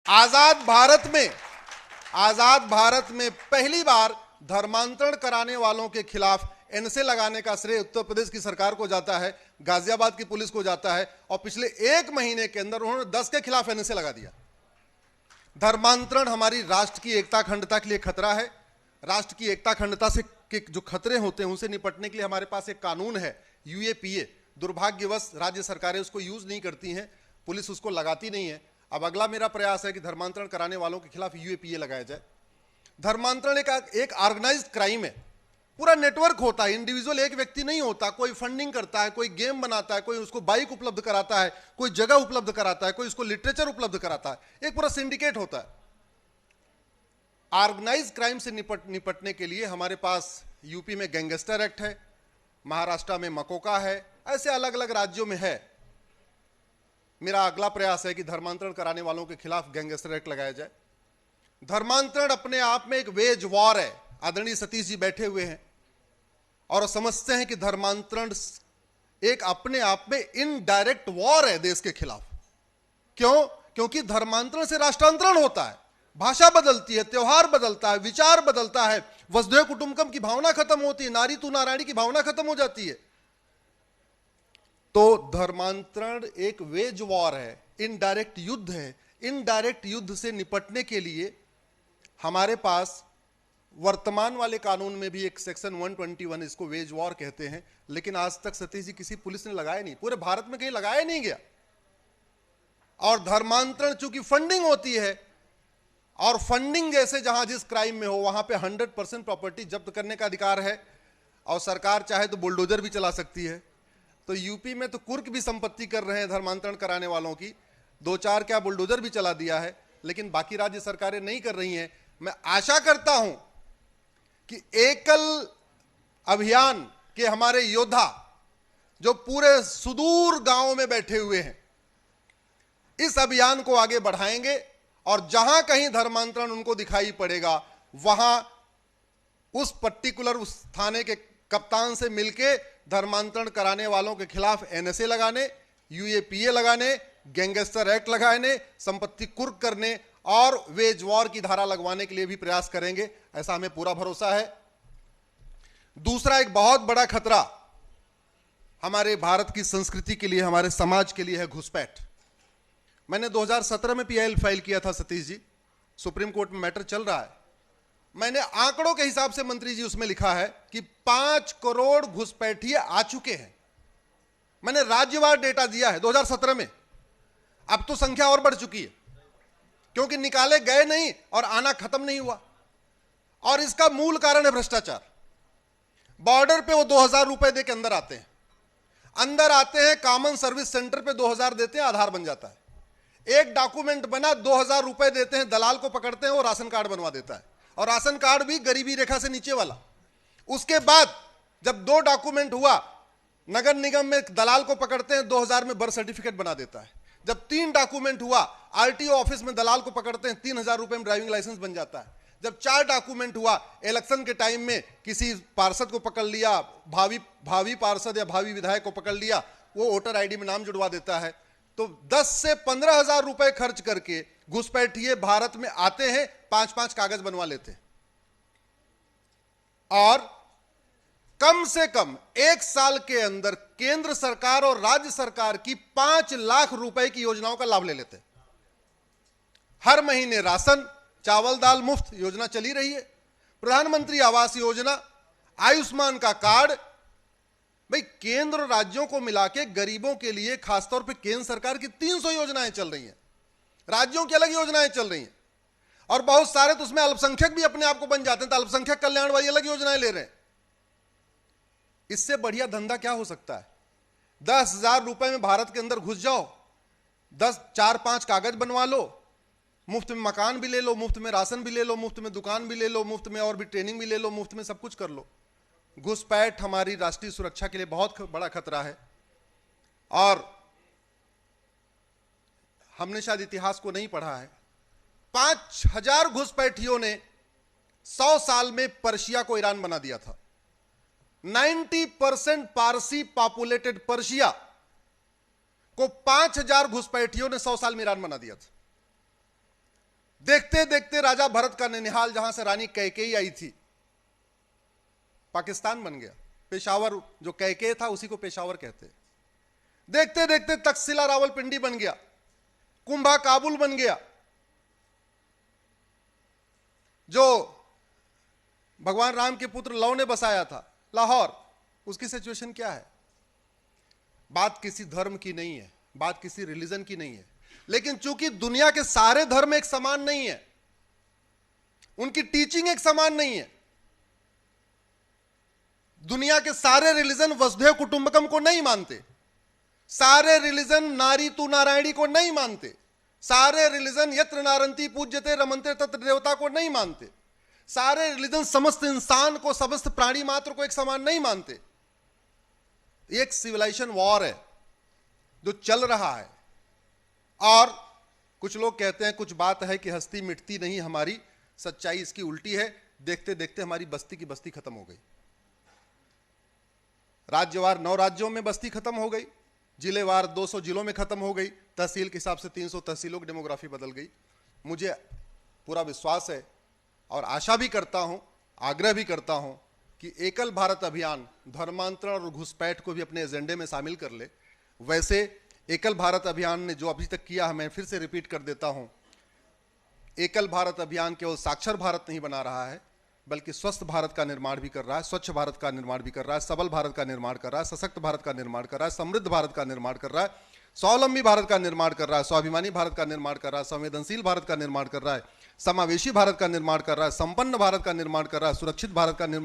आजाद भारत में पहली बार धर्मांतरण कराने वालों के खिलाफ एनएसए लगाने का श्रेय उत्तर प्रदेश की सरकार को जाता है, गाजियाबाद की पुलिस को जाता है, और पिछले 1 महीने के अंदर उन्होंने 10 के खिलाफ एनएसए लगा दिया। धर्मांतरण हमारी राष्ट्र की एकता अखंडता के लिए खतरा है। राष्ट्र की एकता अखंडता से के जो खतरे होते हैं उनसे निपटने के लिए हमारे पास एक कानून है, यूएपीए। दुर्भाग्यवश राज्य सरकारें उसको यूज नहीं करती हैं, पुलिस उसको लगाती नहीं है। अब अगला मेरा प्रयास है कि धर्मांतरण कराने वालों के खिलाफ यूएपीए लगाया जाए। धर्मांतरण एक ऑर्गेनाइज्ड क्राइम है, पूरा नेटवर्क होता है, इंडिविजुअल एक व्यक्ति नहीं होता। कोई फंडिंग करता है, कोई गेम बनाता है, कोई उसको बाइक उपलब्ध कराता है, कोई जगह उपलब्ध कराता है, कोई उसको लिटरेचर उपलब्ध कराता है, एक पूरा सिंडिकेट होता है। ऑर्गेनाइज्ड क्राइम से निपटने के लिए हमारे पास यूपी में गैंगस्टर एक्ट है, महाराष्ट्र में मकोका है, ऐसे अलग अलग राज्यों में है। मेरा अगला प्रयास है कि धर्मांतरण कराने वालों के खिलाफ गैंगस्टर एक्ट लगाया जाए। धर्मांतरण अपने आप में एक वेज वॉर है। आदरणीय सतीश जी बैठे हुए हैं और समझते हैं कि धर्मांतरण एक अपने आप में इनडायरेक्ट वॉर है देश के खिलाफ। क्यों? क्योंकि धर्मांतरण से राष्ट्रांतरण होता है, भाषा बदलती है, त्योहार बदलता है, विचार बदलता है, वसुधैव कुटुंबकम की भावना खत्म होती है, नारी तू नारायणी की भावना खत्म हो जाती है। तो धर्मांतरण एक वेज वॉर है, इनडायरेक्ट युद्ध है। इनडायरेक्ट युद्ध से निपटने के लिए हमारे पास वर्तमान वाले कानून में भी एक सेक्शन 121, इसको वेज वॉर कहते हैं, लेकिन आज तक सतीश जी किसी पुलिस ने लगाया नहीं, पूरे भारत में कहीं लगाया नहीं गया। और धर्मांतरण चूंकि फंडिंग होती है, और फंडिंग जैसे जहां जिस क्राइम में हो वहां पे 100% प्रॉपर्टी जब्त करने का अधिकार है, और सरकार चाहे तो बुलडोजर भी चला सकती है। तो यूपी में तो कुर्क भी संपत्ति कर रहे हैं धर्मांतरण कराने वालों की, 2-4 क्या बुलडोजर भी चला दिया है, लेकिन बाकी राज्य सरकारें नहीं कर रही हैं। मैं आशा करता हूं कि एकल अभियान के हमारे योद्धा जो पूरे सुदूर गांवों में बैठे हुए हैं, इस अभियान को आगे बढ़ाएंगे, और जहां कहीं धर्मांतरण उनको दिखाई पड़ेगा वहां उस पर्टिकुलर उस थाने के कप्तान से मिलके धर्मांतरण कराने वालों के खिलाफ एनएसए लगाने, यूएपीए लगाने, गैंगस्टर एक्ट लगाने, संपत्ति कुर्क करने और वेज वॉर की धारा लगवाने के लिए भी प्रयास करेंगे, ऐसा हमें पूरा भरोसा है। दूसरा एक बहुत बड़ा खतरा हमारे भारत की संस्कृति के लिए, हमारे समाज के लिए है घुसपैठ। मैंने 2017 में पीआईएल फाइल किया था सतीश जी, सुप्रीम कोर्ट में मैटर चल रहा है। मैंने आंकड़ों के हिसाब से मंत्री जी उसमें लिखा है कि 5 करोड़ घुसपैठिए आ चुके हैं। मैंने राज्यवार डेटा दिया है 2017 में, अब तो संख्या और बढ़ चुकी है, क्योंकि निकाले गए नहीं और आना खत्म नहीं हुआ। और इसका मूल कारण है भ्रष्टाचार। बॉर्डर पे वो 2000 रुपए दे के अंदर आते हैं, कॉमन सर्विस सेंटर पे 2000 देते हैं, आधार बन जाता है। एक डॉक्यूमेंट बना, 2000 रुपए देते हैं, दलाल को पकड़ते हैं, वो राशन कार्ड बनवा देता है, और राशन कार्ड भी गरीबी रेखा से नीचे वाला। उसके बाद जब 2 डॉक्यूमेंट हुआ, नगर निगम में दलाल को पकड़ते हैं, 2000 में बर्थ सर्टिफिकेट बना देता है। जब 3 डॉक्यूमेंट हुआ, आरटीओ ऑफिस में दलाल को पकड़ते हैं, 3000 रुपए में ड्राइविंग लाइसेंस बन जाता है। जब 4 डॉक्यूमेंट हुआ, इलेक्शन के टाइम में किसी पार्षद को पकड़ लिया, भावी पार्षद या भावी विधायक को पकड़ लिया, वो वोटर आईडी में नाम जुड़वा देता है। तो 10 से 15,000 रुपए खर्च करके घुसपैठिए भारत में आते हैं, 5-5 कागज बनवा लेते हैं, और कम से कम 1 साल के अंदर केंद्र सरकार और राज्य सरकार की 5 लाख रुपए की योजनाओं का लाभ ले लेते हैं। हर महीने राशन, चावल दाल मुफ्त योजना चली रही है, प्रधानमंत्री आवास योजना, आयुष्मान का कार्ड। भाई केंद्र और राज्यों को मिला के गरीबों के लिए खासतौर पे केंद्र सरकार की 300 योजनाएं चल रही हैं, राज्यों की अलग योजनाएं चल रही हैं, और बहुत सारे तो उसमें अल्पसंख्यक भी अपने आप को बन जाते हैं, तो अल्पसंख्यक कल्याण वाली अलग योजनाएं ले रहे हैं। इससे बढ़िया धंधा क्या हो सकता है? 10,000 रुपए में भारत के अंदर घुस जाओ, 4-5 कागज बनवा लो, मुफ्त में मकान भी ले लो, मुफ्त में राशन भी ले लो, मुफ्त में दुकान भी ले लो, मुफ्त में और भी ट्रेनिंग भी ले लो, मुफ्त में सब कुछ कर लो। घुसपैठ हमारी राष्ट्रीय सुरक्षा के लिए बहुत बड़ा खतरा है, और हमने शायद इतिहास को नहीं पढ़ा है। 5000 घुसपैठियों ने 100 साल में पर्शिया को ईरान बना दिया था। 90% पारसी पॉपुलेटेड पर्शिया को 5000 घुसपैठियों ने 100 साल में ईरान बना दिया था। देखते देखते राजा भरत का ननिहाल, जहां से रानी कैकेयी आई थी, पाकिस्तान बन गया। पेशावर, जो कैकेयी था उसी को पेशावर कहते। देखते देखते तक्षशिला रावलपिंडी बन गया, कुंभा काबुल बन गया। जो भगवान राम के पुत्र लव ने बसाया था लाहौर, उसकी सिचुएशन क्या है? बात किसी धर्म की नहीं है, बात किसी रिलीजन की नहीं है, लेकिन चूंकि दुनिया के सारे धर्म एक समान नहीं है, उनकी टीचिंग एक समान नहीं है। दुनिया के सारे रिलीजन वसुधैव कुटुंबकम को नहीं मानते, सारे रिलीजन नारी तू नारायणी को नहीं मानते, सारे रिलीजन यत्र नारंती पूज्यते रमन्ते तत्र देवता को नहीं मानते, सारे रिलीजन समस्त इंसान को, समस्त प्राणी मात्र को एक समान नहीं मानते। एक सिविलाइजेशन वॉर है जो चल रहा है। और कुछ लोग कहते हैं, कुछ बात है कि हस्ती मिटती नहीं हमारी, सच्चाई इसकी उल्टी है। देखते देखते हमारी बस्ती की बस्ती खत्म हो गई। राज्यवार 9 राज्यों में बस्ती खत्म हो गई, जिलेवार 200 जिलों में खत्म हो गई, तहसील के हिसाब से 300 तहसीलों की डेमोग्राफी बदल गई। मुझे पूरा विश्वास है और आशा भी करता हूं, आग्रह भी करता हूं कि एकल भारत अभियान धर्मांतरण और घुसपैठ को भी अपने एजेंडे में शामिल कर ले। वैसे एकल भारत अभियान ने जो अभी तक किया है, मैं फिर से रिपीट कर देता हूं, एकल भारत अभियान केवल साक्षर भारत नहीं बना रहा है, बल्कि स्वस्थ भारत का निर्माण भी कर रहा है, स्वच्छ भारत का निर्माण भी कर रहा है, सबल भारत का निर्माण कर रहा है, सशक्त भारत का निर्माण कर रहा है, समृद्ध भारत का निर्माण कर रहा है, स्वावलंबी भारत का निर्माण कर रहा है, स्वाभिमानी भारत का निर्माण कर रहा है, संवेदनशील भारत का निर्माण कर रहा है, समावेशी भारत का निर्माण कर रहा है, संपन्न भारत का निर्माण कर रहा है, सुरक्षित भारत का निर्माण